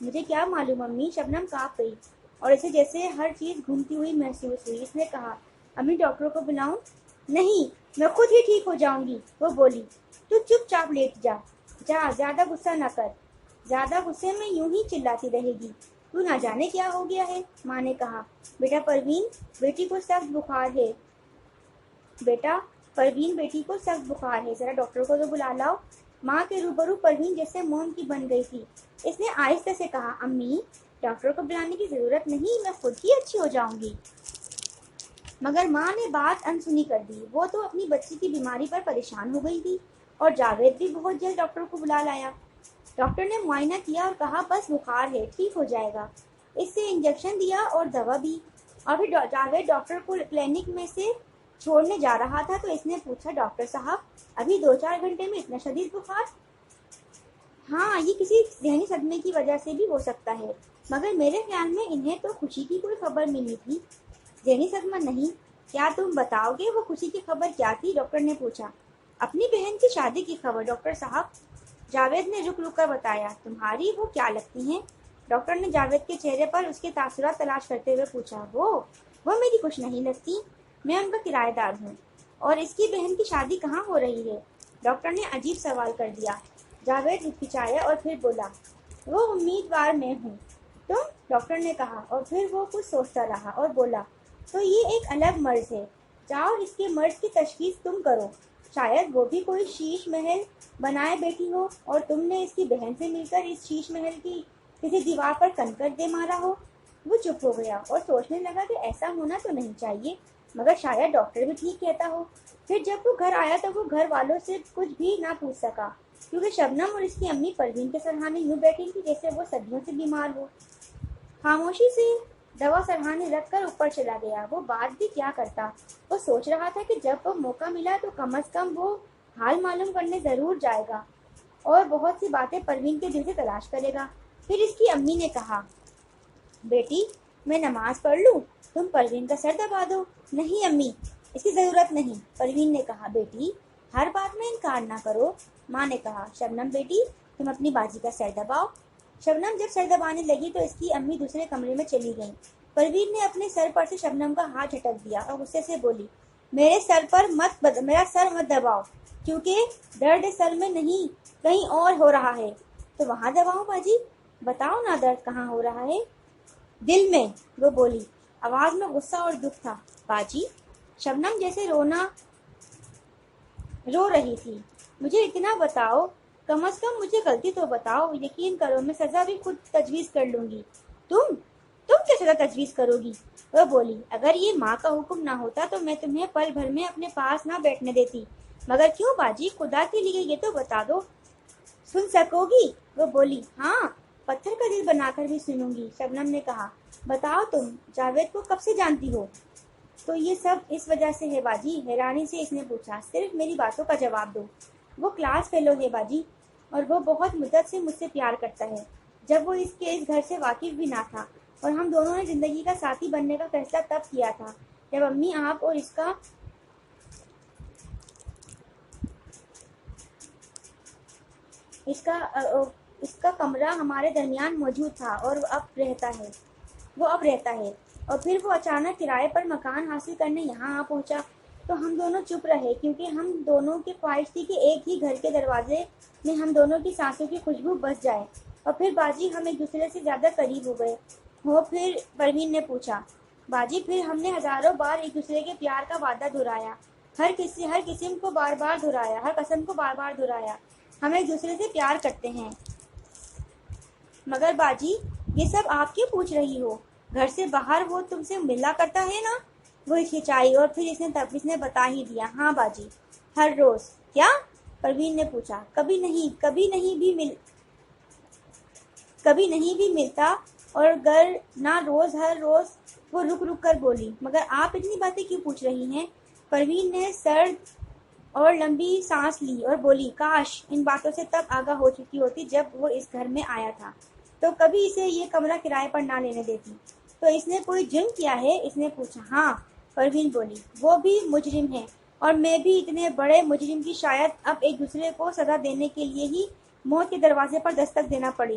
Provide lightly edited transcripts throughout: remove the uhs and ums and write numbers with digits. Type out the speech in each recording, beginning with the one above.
مجھے کیا معلوم امی، شبنم کانپ گئی اور اسے جیسے ہر چیز گھومتی ہوئی محسوس ہوئی۔ اس نے کہا، امی ڈاکٹر کو بلاؤں؟ نہیں، میں خود ہی ٹھیک ہو جاؤں گی، وہ بولی۔ تو چپ چاپ لیٹ جا، زیادہ غصہ نہ کر، زیادہ غصے میں یوں ہی چلاتی رہے گی، تو نہ جانے کیا ہو گیا ہے۔ ماں نے کہا، بیٹا پروین، بیٹی کو سخت بخار ہے، ذرا ڈاکٹر کو تو بلا لاؤ۔ ماں کے روبرو پروین جیسے موم کی بن گئی تھی۔ اس نے آہستہ سے کہا، امی ڈاکٹر کو بلانے کی ضرورت نہیں، میں خود ہی اچھی ہو جاؤں گی۔ مگر ماں نے بات انسنی کر دی۔ وہ تو اپنی بچی کی بیماری پر پریشان ہو گئی تھی، اور جاوید بھی بہت جلد ڈاکٹر کو بلا لایا۔ ڈاکٹر نے معائنہ کیا اور کہا، بس بخار ہے، ٹھیک ہو جائے گا۔ اس سے انجیکشن دیا اور دوا بھی۔ اور پھر جاوید ڈاکٹر کو کلینک میں سے چھوڑنے جا رہا تھا تو اس نے پوچھا، ڈاکٹر صاحب ابھی 2-4 گھنٹے میں اتنا شدید بخار؟ ہاں، یہ کسی ذہنی صدمے کی وجہ سے بھی ہو سکتا ہے، مگر میرے خیال میں انہیں تو خوشی کی کوئی خبر ملی تھی۔ ذہنی صدمہ نہیں؟ کیا تم بتاؤ گے وہ خوشی کی خبر کیا تھی؟ ڈاکٹر نے پوچھا۔ اپنی بہن کی شادی کی خبر ڈاکٹر صاحب، جاوید نے رک رک کر بتایا۔ تمہاری وہ کیا لگتی ہیں؟ ڈاکٹر نے جاوید کے چہرے پر اس کے تاثرات تلاش کرتے ہوئے پوچھا۔ وہ میری کچھ نہیں لگتی، میں ان کا کرایہ دار ہوں۔ اور اس کی بہن کی شادی کہاں ہو رہی ہے؟ ڈاکٹر نے عجیب سوال کر دیا۔ جاوید ہچکچایا اور پھر بولا، وہ امیدوار میں ہوں۔ تم؟ ڈاکٹر نے کہا، اور پھر وہ کچھ سوچتا رہا اور بولا، تو یہ ایک الگ مرض ہے، جاؤ اس کے مرض کی تشخیص تم کرو۔ شاید وہ بھی کوئی شیش محل بنائے بیٹھی ہو اور تم نے اس کی بہن سے مل کر اس شیش محل کی کسی دیوار پر کنکر دے مارا ہو۔ وہ چپ ہو گیا اور سوچنے لگا کہ ایسا ہونا تو نہیں چاہیے، مگر شاید ڈاکٹر بھی ٹھیک کہتا ہو۔ پھر جب وہ گھر آیا تو وہ گھر والوں سے کچھ بھی نہ پوچھ سکا، کیونکہ شبنم اور اس کی امی پروین کے سرہانے یوں بیٹھی تھی جیسے وہ صدیوں سے بیمار ہو۔ خاموشی سے دوا سرہانے رکھ کر اوپر چلا گیا۔ وہ بات بھی کیا کرتا؟ وہ سوچ رہا تھا کہ جب وہ موقع ملا تو کم از کم وہ حال معلوم کرنے ضرور جائے گا اور بہت سی باتیں پروین کے دل سے تلاش کرے گا۔ پھر اس کی امی نے کہا، بیٹی میں نماز پڑھ لوں، تم پروین کا سر دبا دو۔ نہیں امی، اس کی ضرورت نہیں، پروین نے کہا۔ بیٹی ہر بات میں انکار نہ کرو، ماں نے کہا۔ شبنم بیٹی تم اپنی باجی کا سر دباؤ۔ شبنم جب سر دبانے لگی تو اس کی امی دوسرے کمرے میں چلی گئیں۔ پروین نے اپنے سر پر سے شبنم کا ہاتھ جھٹک دیا اور غصے سے بولی، میرا سر مت دباؤ، کیونکہ درد سر میں نہیں کہیں اور ہو رہا ہے۔ تو وہاں دباؤں باجی؟ بتاؤ نا درد کہاں ہو رہا ہے؟ دل میں، وہ بولی۔ آواز میں غصہ اور دکھ تھا۔ باجی؟ شبنم جیسے رو رہی تھی۔ مجھے اتنا بتاؤ، کم از کم مجھے غلطی تو بتاؤ، یقین کرو میں سزا بھی خود تجویز کر لوں گی۔ تم کیا سزا تجویز کرو گی؟ وہ بولی، اگر یہ ماں کا حکم نہ ہوتا تو میں تمہیں پل بھر میں اپنے پاس نہ بیٹھنے دیتی، مگر کیوں باجی؟ خدا کے لیے یہ تو بتا دو۔ سن سکو گی؟ وہ بولی، ہاں، پتھر کا دل بنا کر بھی سنوں گی۔ شبنم نے کہا، بتاؤ تم جاوید کو کب سے جانتی ہو؟ تو یہ سب اس وجہ سے ہے باجی، حیرانی سے اس نے پوچھا۔ صرف میری باتوں کا جواب دو۔ وہ کلاس فیلو ہے باجی، اور وہ بہت مدت سے مجھ سے پیار کرتا ہے، جب وہ اس گھر سے واقف بھی نہ تھا، اور ہم دونوں نے زندگی کا ساتھی بننے کا فیصلہ تب کیا تھا جب امی آپ اور اس کا کمرہ ہمارے درمیان موجود تھا، اور وہ اب رہتا ہے۔ اور پھر وہ اچانک کرائے پر مکان حاصل کرنے یہاں آ پہنچا تو ہم دونوں چپ رہے، کیونکہ ہم دونوں کی خواہش تھی کہ ایک ہی گھر کے دروازے میں ہم دونوں کی سانسوں کی خوشبو بس جائے۔ اور پھر باجی ہم ایک دوسرے سے زیادہ قریب ہو گئے ہو؟ پھر پروین نے پوچھا۔ باجی پھر ہم نے ہزاروں بار ایک دوسرے کے پیار کا وعدہ دہرایا، ہر قسم کو بار بار دہرایا، ہم ایک دوسرے سے پیار کرتے ہیں۔ مگر باجی یہ سب آپ کیوں پوچھ رہی ہو؟ گھر سے باہر وہ تم سے ملا کرتا ہے نا؟ وہ ہچکچائی اور پھر اس نے بتا ہی دیا، ہاں باجی، ہر روز۔ کیا؟ پروین نے پوچھا۔ کبھی نہیں بھی ملتا، اور گر نہ روز ہر روز، وہ رک رک کر بولی۔ مگر آپ اتنی باتیں کیوں پوچھ رہی ہیں؟ پروین نے سرد اور لمبی سانس لی اور بولی، کاش ان باتوں سے تب آگاہ ہو چکی ہوتی جب وہ اس گھر میں آیا تھا، تو کبھی اسے یہ کمرہ کرائے پر نہ لینے دیتی۔ تو اس نے کوئی جرم کیا ہے؟ اس نے پوچھا۔ ہاں، پروین بولی، وہ بھی مجرم ہے، اور میں بھی اتنے بڑے مجرم کی شاید اب ایک دوسرے کو سزا دینے کے لیے ہی موت کے دروازے پر دستک دینا پڑے۔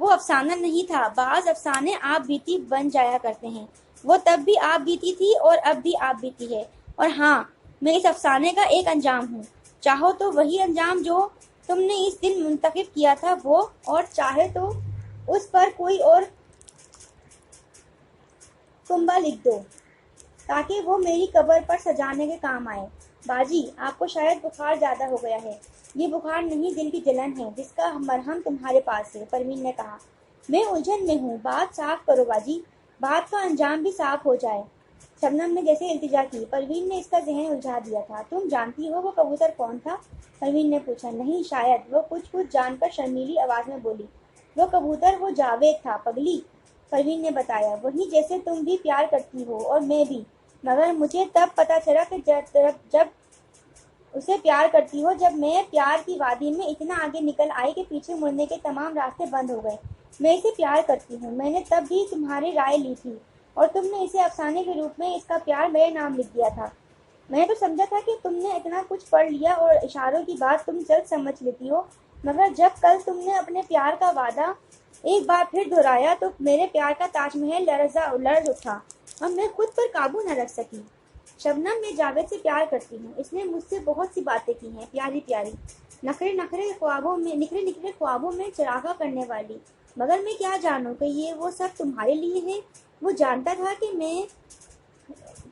وہ افسانہ نہیں تھا، بعض افسانے آپ بیتی بن جایا کرتے ہیں، وہ تب بھی آپ بیتی تھی اور اب بھی آپ بیتی ہے، اور ہاں میں اس افسانے کا ایک انجام ہوں، چاہو تو وہی انجام جو تم نے اس دن منتخب کیا تھا وہ، اور چاہے تو اس پر کوئی اور کنبہ لکھ دو تاکہ وہ میری قبر پر سجانے کے کام آئے۔ باجی آپ کو شاید بخار زیادہ ہو گیا ہے۔ یہ بخار نہیں، دل کی جلن ہے جس کا مرہم تمہارے پاس ہے، پروین نے کہا۔ میں الجھن میں ہوں، بات صاف کرو باجی، بات کا انجام بھی صاف ہو جائے۔ شبنم نے جیسے التجا کی۔ پروین نے اس کا ذہن الجھا دیا تھا۔ تم جانتی ہو وہ کبوتر کون تھا؟ پروین نے پوچھا۔ نہیں شاید، وہ کچھ جان کر شرمیلی آواز میں بولی۔ وہ کبوتر وہ جاوید تھا پگلی، پروین نے بتایا، وہی جیسے تم بھی پیار کرتی ہو اور میں بھی، مگر مجھے تب پتا چلا کہ جب اسے پیار کرتی ہو جب میں پیار کی وادی میں اتنا آگے نکل آئی کہ پیچھے مڑنے کے تمام راستے بند ہو گئے۔ میں اسے پیار کرتی ہوں، میں نے تب بھی تمہاری رائے لی تھی اور تم نے اسے افسانے کے روپ میں اس کا پیار میرے نام لکھ دیا تھا۔ میں تو سمجھا تھا کہ تم نے اتنا کچھ پڑھ لیا اور اشاروں کی بات تم جلد سمجھ لیتی ہو، مگر جب کل تم نے اپنے پیار کا وعدہ ایک بار پھر دہرایا تو میرے پیار کا تاج محل لرز اٹھا اور میں خود پر قابو نہ رکھ سکی۔ شبنم میں جاوید سے پیار کرتی ہوں، اس نے مجھ سے بہت سی باتیں کی ہیں، پیاری پیاری، نکھرے خوابوں میں چراغاں کرنے والی، مگر میں کیا جانوں کہ یہ وہ سب تمہارے لیے ہے۔ وہ جانتا تھا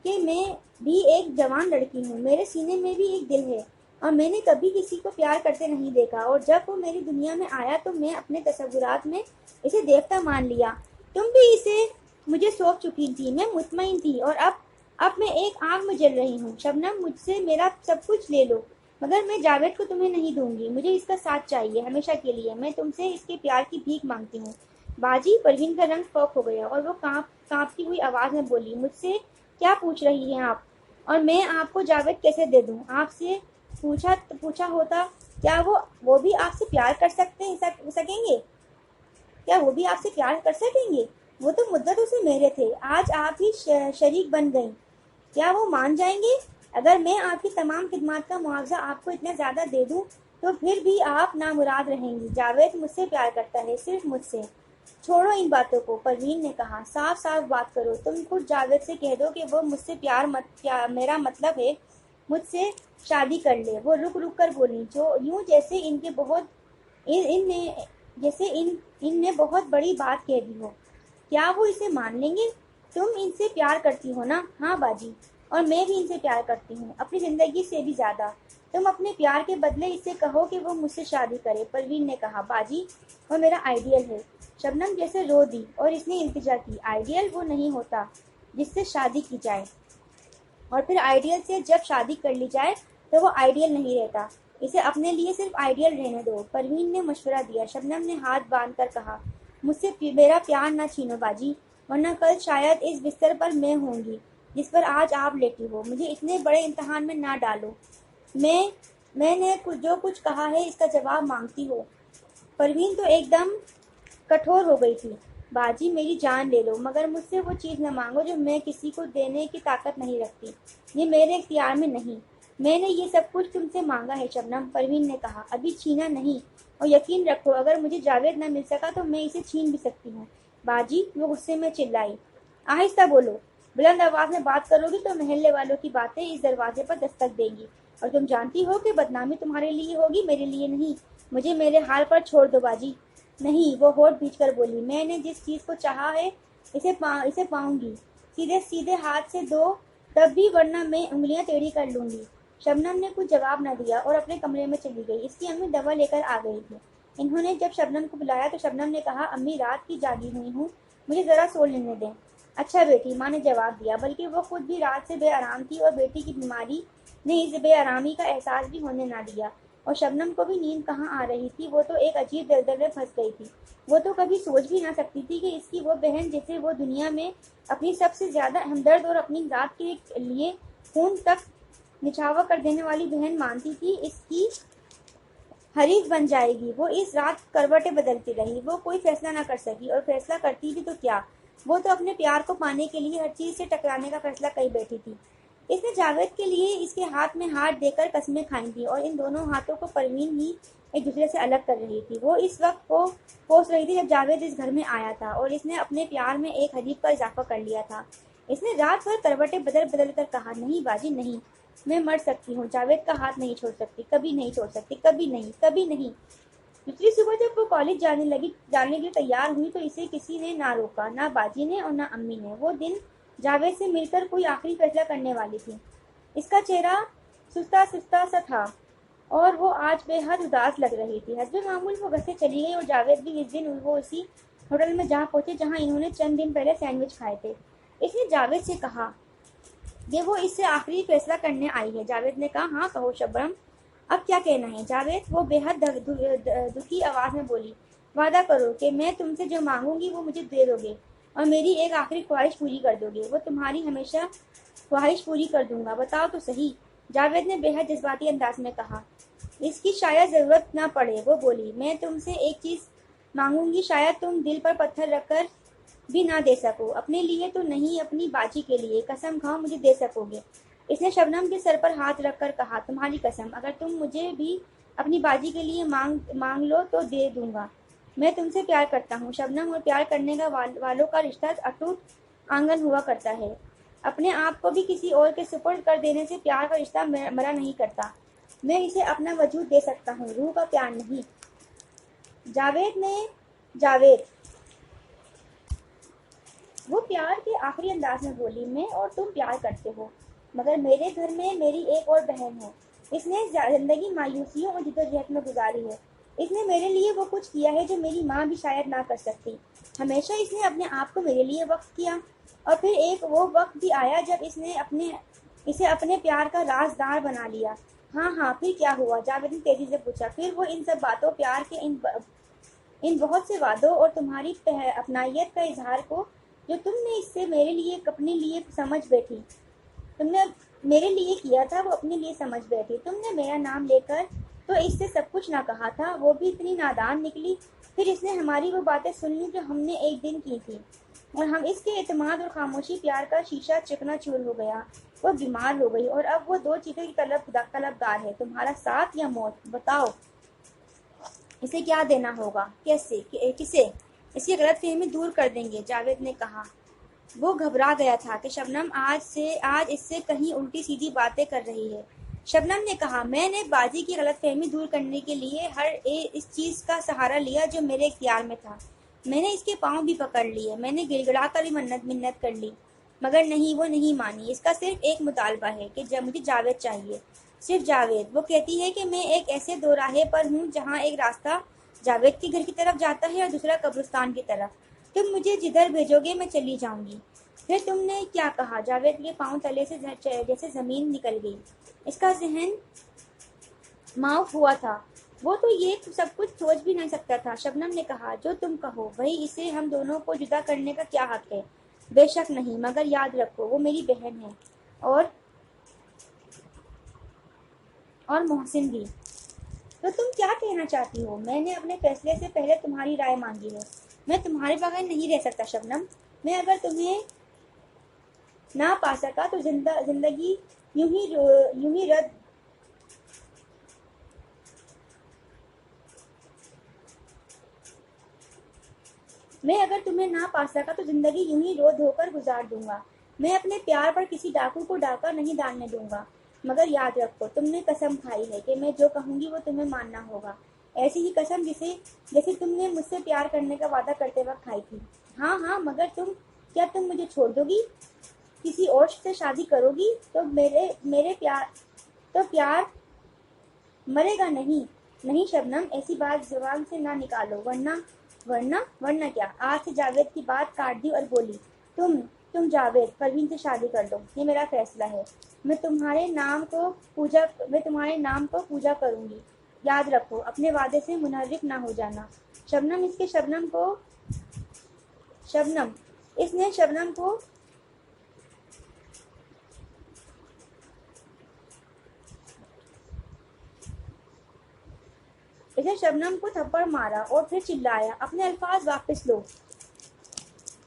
کہ میں بھی ایک جوان لڑکی ہوں، میرے سینے میں بھی ایک دل ہے اور میں نے کبھی کسی کو پیار کرتے نہیں دیکھا، اور جب وہ میری دنیا میں آیا تو میں اپنے تصورات میں اسے دیوتا مان لیا۔ تم بھی اسے مجھے سونپ چکی تھی، میں مطمئن تھی، اور اب میں ایک آگ میں جل رہی ہوں۔ شبنم مجھ سے میرا سب کچھ لے لو مگر میں جاوید کو تمہیں نہیں دوں گی، مجھے اس کا ساتھ چاہیے ہمیشہ کے لیے، میں تم سے اس کے پیار کی بھیک مانگتی ہوں۔ باجی، پروین کا رنگ فوق ہو گیا اور وہ کانپتی ہوئی آواز میں بولی، مجھ سے کیا پوچھ رہی ہیں آپ، اور میں آپ کو جاوید کیسے دے دوں؟ آپ سے پوچھا ہوتا کیا وہ بھی آپ سے پیار کر سکیں گے؟ کیا وہ بھی آپ سے پیار کر سکیں گے؟ وہ تو مدتوں سے میرے تھے، آج آپ ہی شریک بن گئیں، کیا وہ مان جائیں گے؟ اگر میں آپ کی تمام خدمات کا معاوضہ آپ کو اتنا زیادہ دے دوں تو پھر بھی آپ نامراد رہیں گی۔ جاوید مجھ سے پیار کرتا ہے، صرف مجھ سے۔ چھوڑو ان باتوں کو، پروین نے کہا، صاف صاف بات کرو، تم خود جاوید سے کہہ دو کہ وہ مجھ سے میرا مطلب ہے مجھ سے شادی کر لے۔ وہ رک کر بولی، یوں جیسے ان نے بہت بڑی بات کہہ دی ہو۔ کیا وہ اسے مان لیں گے؟ تم ان سے پیار کرتی ہو نا؟ ہاں باجی، اور میں بھی ان سے پیار کرتی ہوں، اپنی زندگی سے بھی زیادہ۔ تم اپنے پیار کے بدلے اس سے کہو کہ وہ مجھ سے شادی کرے، پروین نے کہا۔ باجی، وہ میرا آئیڈیل ہے۔ شبنم جیسے رو دی اور اس نے التجا کی۔ آئیڈیل وہ نہیں ہوتا جس سے شادی کی جائے، اور پھر آئیڈیل سے جب شادی کر لی جائے تو وہ آئیڈیل نہیں رہتا، اسے اپنے لیے صرف آئیڈیل رہنے دو، پروین نے مشورہ دیا۔ شبنم نے ہاتھ باندھ کر کہا، مجھ سے میرا پیار نہ چھینو باجی، ورنہ کل شاید اس بستر پر میں ہوں گی جس پر آج آپ لیٹی ہو، مجھے اتنے بڑے امتحان میں نہ ڈالو۔ میں نے جو کچھ کہا ہے اس کا جواب مانگتی ہو۔ پروین تو ایک دم کٹھور ہو گئی تھی۔ باجی میری جان لے لو مگر مجھ سے وہ چیز نہ مانگو جو میں کسی کو دینے کی طاقت نہیں رکھتی، یہ میرے اختیار میں نہیں۔ میں نے یہ سب کچھ تم سے مانگا ہے شبنم، پروین نے کہا، ابھی چھینا نہیں، اور یقین رکھو اگر مجھے جاوید نہ مل سکا تو میں اسے چھین بھی سکتی ہوں۔ باجی، وہ غصے میں چلائی، آہستہ بولو، بلند آواز میں بات کرو گی تو محلے والوں کی باتیں اس دروازے پر دستک دیں گی، اور تم جانتی ہو کہ بدنامی تمہارے لیے ہوگی، میرے لیے نہیں۔ مجھے میرے حال پر چھوڑ دو باجی۔ نہیں، وہ ہونٹ بھینچ کر بولی، میں نے جس چیز کو چاہا ہے اسے پاؤں گی، سیدھے ہاتھ سے دو تب بھی، ورنہ میں انگلیاں ٹیڑھی کر لوں گی۔ شبنم نے کچھ جواب نہ دیا اور اپنے کمرے میں چلی گئی۔ اس کی امی دوا لے کر آ گئی تھی۔ انہوں نے جب شبنم کو بلایا تو شبنم نے کہا، امی رات کی جاگی ہوئی ہوں، مجھے ذرا سو لینے دیں۔ اچھا بیٹی، ماں نے جواب دیا، بلکہ وہ خود بھی رات سے بے آرام تھی اور بیٹی کی بیماری نے اس بے آرامی کا احساس بھی ہونے نہ دیا، اور شبنم کو بھی نیند کہاں آ رہی تھی، وہ تو ایک عجیب دلدل میں پھنس گئی تھی۔ وہ تو کبھی سوچ بھی نہ سکتی تھی کہ اس کی وہ بہن جسے وہ دنیا میں اپنی سب سے زیادہ ہمدرد اور اپنی ذات کے لیے خون تک نچھاور کر دینے والی بہن مانتی تھی، اس کی حریف بن جائے گی۔ وہ اس رات کروٹیں بدلتی رہی، وہ کوئی فیصلہ نہ کر سکی، اور فیصلہ کرتی بھی تو کیا، وہ تو اپنے پیار کو پانے کے لیے ہر چیز سے ٹکرانے کا فیصلہ کر بیٹھی تھی۔ اس نے جاوید کے لیے اس کے ہاتھ میں ہاتھ دے کر قسمیں کھائی تھیں، اور ان دونوں ہاتھوں کو پروین ہی ایک دوسرے سے الگ کر رہی تھی۔ وہ اس وقت کو کوس رہی تھی جب جاوید اس گھر میں آیا تھا اور اس نے اپنے پیار میں ایک حدیث کا اضافہ کر لیا تھا۔ اس نے رات بھر کروٹیں بدل بدل کر کہا، نہیں باجی نہیں، میں مر سکتی ہوں، جاوید کا ہاتھ نہیں چھوڑ سکتی، کبھی نہیں چھوڑ سکتی، کبھی نہیں، کبھی نہیں۔ دوسری صبح جب وہ کالج جانے کے لیے تیار ہوئی تو اسے کسی نے نہ روکا، نہ باجی نے اور نہ امی نے۔ وہ دن جاوید سے مل کر کوئی آخری فیصلہ کرنے والی تھی۔ اس کا چہرہ سستا سستا سا تھا اور وہ آج بے حد اداس لگ رہی تھی۔ حسب معمول وہ گھر سے چلی گئی اور جاوید بھی اس دن وہ اسی ہوٹل میں جا پہنچے جہاں انہوں نے چند دن پہلے سینڈوچ کھائے تھے۔ اس نے جاوید سے کہا کہ وہ اس سے آخری فیصلہ کرنے آئی ہے۔ جاوید نے کہا، ہاں کہو شبنم، اب کیا کہنا ہے؟ جاوید وہ بے حد دکھی آواز میں بولی، وعدہ کرو کہ میں تم سے جو مانگوں گی وہ مجھے دے دو گے اور میری ایک آخری خواہش پوری کر دو گے۔ وہ تمہاری ہمیشہ خواہش پوری کر دوں گا، بتاؤ تو صحیح، جاوید نے بے حد جذباتی انداز میں کہا۔ اس کی شاید ضرورت نہ پڑے، وہ بولی، میں تم سے ایک چیز مانگوں گی، شاید تم دل پر پتھر رکھ کر بھی نہ دے سکو، اپنے لیے تو نہیں، اپنی باجی کے لیے، قسم کھاؤ مجھے دے سکو گے۔ اس نے شبنم کے سر پر ہاتھ رکھ کر کہا، تمہاری قسم، اگر تم مجھے بھی اپنی باجی کے لیے مانگ لو تو دے دوں گا۔ میں تم سے پیار کرتا ہوں شبنم، اور پیار کرنے کا والوں کا رشتہ اٹوٹ آنگن ہوا کرتا ہے۔ اپنے آپ کو بھی کسی اور کے سپرد کر دینے سے پیار کا رشتہ مرا نہیں کرتا۔ میں اسے اپنا وجود دے سکتا ہوں، روح کا پیار نہیں۔ جاوید وہ پیار کے آخری انداز میں بولی، میں اور تم پیار کرتے ہو، مگر میرے گھر میں میری ایک اور بہن ہے۔ اس نے زندگی مایوسیوں اور جدوجہد میں گزاری ہے۔ اس نے میرے لیے وہ کچھ کیا ہے جو میری ماں بھی شاید نہ کر سکتی۔ ہمیشہ اس نے اپنے آپ کو میرے لیے وقف کیا، اور پھر ایک وہ وقت بھی آیا جب اس نے اسے اپنے پیار کا رازدار بنا لیا۔ ہاں ہاں، پھر کیا ہوا؟ جاوید نے تیزی سے پوچھا۔ پھر وہ ان سب باتوں، پیار کے ان بہت سے وعدوں اور تمہاری اپنائیت کا اظہار کو جو تم نے اس سے میرے لیے اپنے لیے سمجھ بیٹھی، تم نے میرے لیے کیا تھا، وہ اپنے لیے سمجھ بیٹھی۔ تم نے میرا نام لے کر تو اس سے سب کچھ نہ کہا تھا، وہ بھی اتنی نادان نکلی۔ پھر اس نے ہماری وہ باتیں سن لی جو ہم نے ایک دن کی تھی، اور ہم اس کے اعتماد اور خاموشی پیار کا شیشہ چکنا چور ہو گیا۔ وہ بیمار ہو گئی اور اب وہ دو چیزوں کی طلبگار ہے، تمہارا ساتھ یا موت۔ بتاؤ اسے کیا دینا ہوگا؟ کسے؟ اس کی غلط فہمی دور کر دیں گے، جاوید نے کہا۔ وہ گھبرا گیا تھا کہ شبنم آج اس سے کہیں الٹی سیدھی باتیں کر رہی ہے۔ شبنم نے کہا، میں نے باجی کی غلط فہمی دور کرنے کے لیے ہر اس چیز کا سہارا لیا جو میرے اختیار میں تھا۔ میں نے اس کے پاؤں بھی پکڑ لیے، میں نے گڑ گڑا کر بھی منت کر لی، مگر نہیں، وہ نہیں مانی۔ اس کا صرف ایک مطالبہ ہے کہ مجھے جاوید چاہیے، صرف جاوید۔ وہ کہتی ہے کہ میں ایک ایسے دو راہے پر ہوں جہاں ایک راستہ جاوید کے گھر کی طرف جاتا ہے اور دوسرا قبرستان کی طرف۔ تم مجھے جدھر بھیجو گے میں چلی جاؤں گی۔ پھر تم نے کیا کہا؟ جاوید کے پاؤں تلے سے جیسے زمین نکل گئی۔ اس کا ذہن معاف ہوا تھا، وہ تو یہ سب کچھ سوچ بھی نہیں سکتا تھا۔ شبنم نے کہا، جو تم کہو وہی، اسے ہم دونوں کو جدا کرنے کا کیا حق ہے؟ بے شک نہیں، مگر یاد رکھو وہ میری بہن ہے، اور محسن بھی۔ تو تم کیا کہنا چاہتی ہو؟ میں نے اپنے فیصلے سے پہلے تمہاری رائے مانگی ہے۔ میں تمہارے بغیر نہیں رہ سکتا شبنم۔ میں اگر تمہیں نہ پا سکا تو زندگی یوں ہی رو دھو کر گزار دوں گا۔ میں اپنے پیار پر کسی ڈاکو کو ڈاکہ نہیں ڈالنے دوں گا، مگر یاد رکھو تم نے قسم کھائی ہے کہ میں جو کہوں گی وہ تمہیں ماننا ہوگا، ایسی ہی قسم جیسے تم نے مجھ سے پیار کرنے کا وعدہ کرتے وقت کھائی تھی۔ ہاں ہاں، مگر کیا تم مجھے چھوڑ دو گی؟ کسی اور سے شادی کرو گی تو پیار مرے گا نہیں؟ نہیں شبنم، ایسی بات زبان سے نہ نکالو، ورنہ کیا؟ آج سے جاوید کی بات کاٹ دی اور بولی، تم جاوید، پروین سے شادی کر دو، یہ میرا فیصلہ ہے۔ میں تمہارے نام کو پوجا کروں گی، یاد رکھو اپنے وعدے سے منحرف نہ ہو جانا۔ اس نے شبنم کو تھپڑ مارا اور پھر چلایا، اپنے الفاظ واپس لو،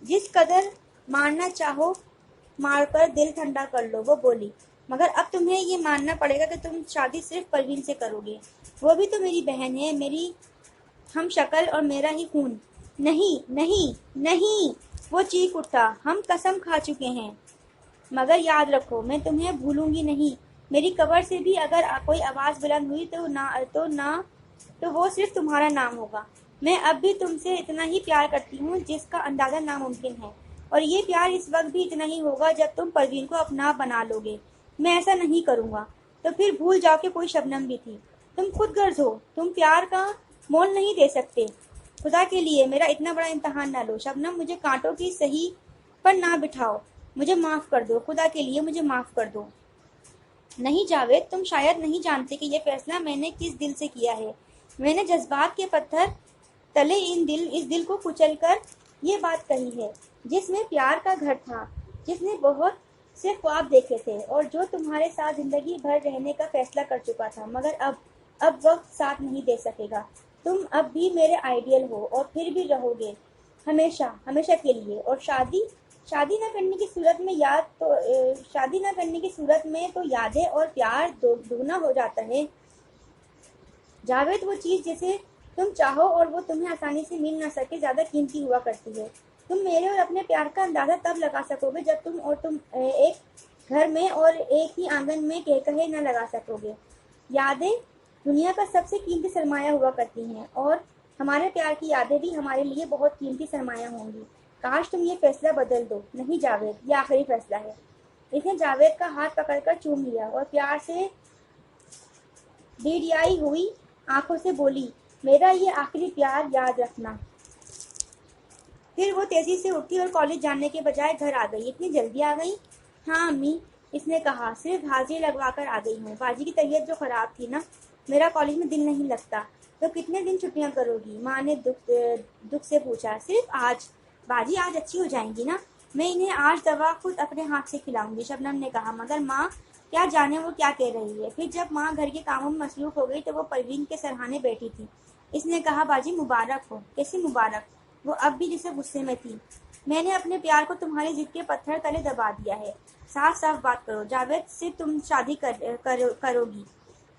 جس قدر مارنا چاہو مار کر دل ٹھنڈا کر لو۔ وہ بولی، مگر اب تمہیں یہ ماننا پڑے گا کہ تم شادی صرف پروین سے کرو گے۔ وہ بھی تو میری بہن ہے، میری ہم شکل اور میرا ہی خون۔ نہیں نہیں نہیں، وہ چیخ اٹھا، ہم قسم کھا چکے ہیں، مگر یاد رکھو میں تمہیں بھولوں گی نہیں۔ میری قبر سے بھی اگر کوئی آواز بلند ہوئی تو وہ صرف تمہارا نام ہوگا۔ میں اب بھی تم سے اتنا ہی پیار کرتی ہوں جس کا اندازہ ناممکن ہے، اور یہ پیار اس وقت بھی اتنا ہی ہوگا جب تم پروین کو اپنا بنا لو گے۔ میں ایسا نہیں کروں گا تو پھر بھول جاؤ کہ کوئی شبنم بھی تھی۔ تم خود غرض ہو، تم پیار کا مول نہیں دے سکتے۔ خدا کے لیے میرا اتنا بڑا امتحان نہ لو شبنم، مجھے کانٹوں کی صحیح پر نہ بٹھاؤ، مجھے معاف کر دو، خدا کے لیے مجھے معاف کر دو۔ نہیں جاوید، تم شاید نہیں جانتے کہ یہ فیصلہ میں نے کس دل سے کیا ہے۔ میں نے جذبات کے پتھر تلے اس دل کو کچل کر یہ بات کہی ہے، جس میں پیار کا گھر تھا، جس نے بہت سے خواب دیکھے تھے، اور جو تمہارے ساتھ زندگی بھر رہنے کا فیصلہ کر چکا تھا، مگر اب وقت ساتھ نہیں دے سکے گا۔ تم اب بھی میرے آئیڈیل ہو، اور پھر بھی رہو گے ہمیشہ ہمیشہ کے لیے۔ اور شادی نہ کرنے کی صورت میں تو یادیں اور پیار دگنا ہو جاتا ہے۔ جاوید، وہ چیز جسے تم چاہو اور وہ تمہیں آسانی سے مل نہ سکے زیادہ قیمتی ہوا کرتی ہے۔ تم میرے اور اپنے پیار کا اندازہ تب لگا سکو گے جب تم ایک گھر میں اور ایک ہی آنگن میں کہے نہ لگا سکو گے۔ یادیں دنیا کا سب سے قیمتی سرمایہ ہوا کرتی ہیں، اور ہمارے پیار کی یادیں بھی ہمارے لیے بہت قیمتی سرمایہ ہوں گی۔ کاش تم یہ فیصلہ بدل دو۔ نہیں جاوید، یہ آخری فیصلہ ہے۔ اس نے جاوید کا ہاتھ پکڑ کر چوم لیا اور پیار سے ڈیڑھیائی ہوئی آنکھوں سے بولی، میرا یہ آخری پیار یاد رکھنا۔ پھر وہ تیزی سے اٹھی اور کالج جانے کے بجائے گھر آ گئی۔ اتنی جلدی آ گئی؟ ہاں امی، اس نے کہا، صرف حاضری لگوا کر آ گئی ہوں۔ باجی کی طبیعت جو خراب تھی نا، میرا کالج میں دل نہیں لگتا۔ تو کتنے دن چھٹیاں کرو گی؟ ماں نے دکھ سے پوچھا۔ صرف آج۔ باجی آج اچھی ہو جائیں گی نا؟ میں انہیں آج دوا خود اپنے ہاتھ سے کھلاؤں گی، شبنم نے کہا، مگر ماں کیا جانے وہ کیا کہہ رہی ہے۔ پھر جب ماں گھر کے کاموں میں مصروف ہو گئی تو وہ پروین کے سرہانے بیٹھی تھی۔ اس نے کہا، باجی مبارک ہو۔ کیسی مبارک؟ وہ اب بھی جسے غصے میں تھی۔ میں نے اپنے پیار کو تمہاری ضد کے پتھر تلے دبا دیا ہے۔ صاف صاف بات کرو، جاوید سے تم شادی کرو گی؟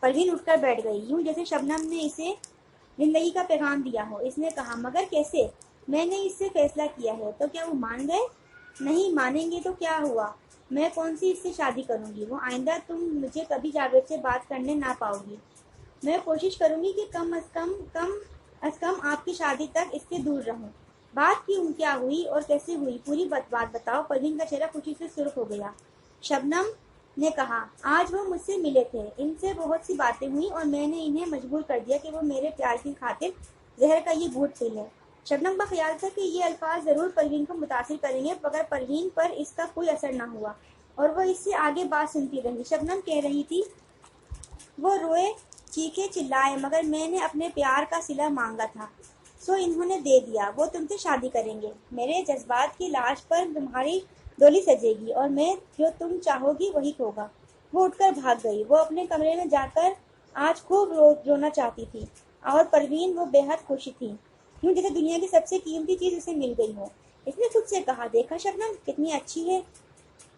پروین اٹھ کر بیٹھ گئی، یوں جیسے شبنم نے اسے زندگی کا پیغام دیا ہو۔ اس نے کہا، مگر کیسے؟ میں نے اس سے فیصلہ کیا ہے۔ تو کیا وہ مان گئے؟ نہیں مانیں گے تو کیا ہوا؟ میں کون سی اس سے شادی کروں گی؟ وہ آئندہ تم مجھے کبھی جاوید سے بات کرنے نہ پاؤ گی۔ میں کوشش کروں گی کہ کم از کم آپ کی شادی تک اس سے دور رہوں۔ بات کیا ہوئی اور کیسے ہوئی؟ پوری بات بتاؤ۔ پروین کا چہرہ خوشی سے سرخ ہو گیا۔ شبنم نے کہا، آج وہ مجھ سے ملے تھے، ان سے بہت سی باتیں ہوئیں اور میں نے انہیں مجبور کر دیا کہ وہ میرے پیار کی خاطر زہر کا یہ گھونٹ پی لیں۔ شبنم کا خیال تھا کہ یہ الفاظ ضرور پروین کو متاثر کریں گے، مگر پروین پر اس کا کوئی اثر نہ ہوا اور وہ اس سے آگے بات سنتی رہی۔ شبنم کہہ رہی تھی، وہ روئے، چیخے، چلائے، مگر میں نے اپنے پیار کا صلہ مانگا تھا، سو انہوں نے دے دیا۔ وہ تم سے شادی کریں گے۔ میرے جذبات کی لاش پر تمہاری ڈولی سجے گی اور میں جو تم چاہو گی وہی ہوگا۔ وہ اٹھ کر بھاگ گئی۔ وہ اپنے کمرے میں جا کر آج خوب رونا چاہتی تھی، اور پروین وہ بے حد خوش تھی، یوں جیسے دنیا کی سب سے قیمتی چیز اسے مل گئی ہو۔ اس نے خود سے کہا، دیکھا شبنم کتنی اچھی ہے،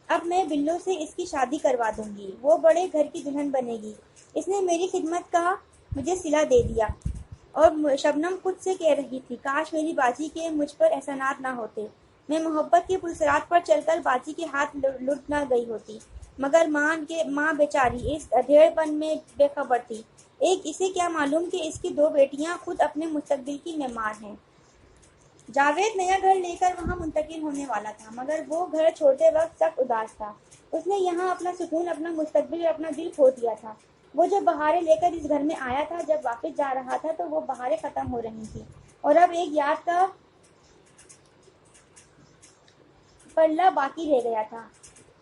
اب میں بلو سے اس کی شادی کروا دوں گی، وہ بڑے گھر کی دلہن بنے گی، اس نے میری خدمت کا مجھے صلہ دے دیا۔ اور شبنم خود سے کہہ رہی تھی، کاش میری باجی کے مجھ پر احسانات نہ ہوتے، میں محبت کے پلسرات پر چل کر باجی کے ہاتھ لٹ نہ گئی ہوتی، مگر ماں بیچاری اس ادھیڑ پن میں بے خبر تھی۔ اسے کیا معلوم کہ اس کی دو بیٹیاں خود اپنے مستقبل کی معمار ہیں۔ جاوید نیا گھر لے کر وہاں منتقل ہونے والا تھا، مگر وہ گھر چھوڑتے وقت سخت اداس تھا۔ اس نے یہاں اپنا سکون، اپنا مستقبل اور اپنا دل کھو دیا تھا۔ وہ جب بہاریں لے کر اس گھر میں آیا تھا، جب واپس جا رہا تھا تو وہ بہاریں ختم ہو رہی تھیں، اور اب ایک یاد کا پلہ باقی رہ گیا تھا۔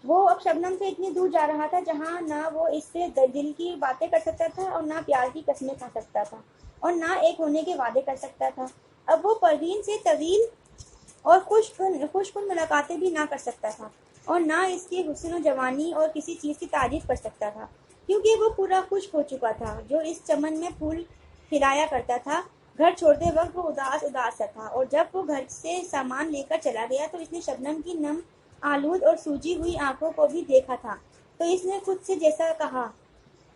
وہ اب شبنم سے اتنی دور جا رہا تھا جہاں نہ وہ اس سے دل کی باتیں کر سکتا تھا اور نہ پیار کی قسمیں کھا سکتا تھا اور نہ ایک ہونے کے وعدے کر سکتا تھا۔ اب وہ پروین سے طویل اور خوش کن ملاقاتیں بھی نہ کر سکتا تھا اور نہ اس کے حسن و جوانی اور کسی چیز کی تعریف کر سکتا تھا، کیونکہ وہ پورا خشک ہو چکا تھا جو اس چمن میں پھول کھلایا کرتا تھا۔ گھر چھوڑتے وقت وہ اداس سا تھا، اور جب وہ گھر سے سامان لے کر چلا گیا تو اس نے شبنم کی نم آلود اور سوجی ہوئی آنکھوں کو بھی دیکھا تھا۔ تو اس نے خود سے جیسا کہا،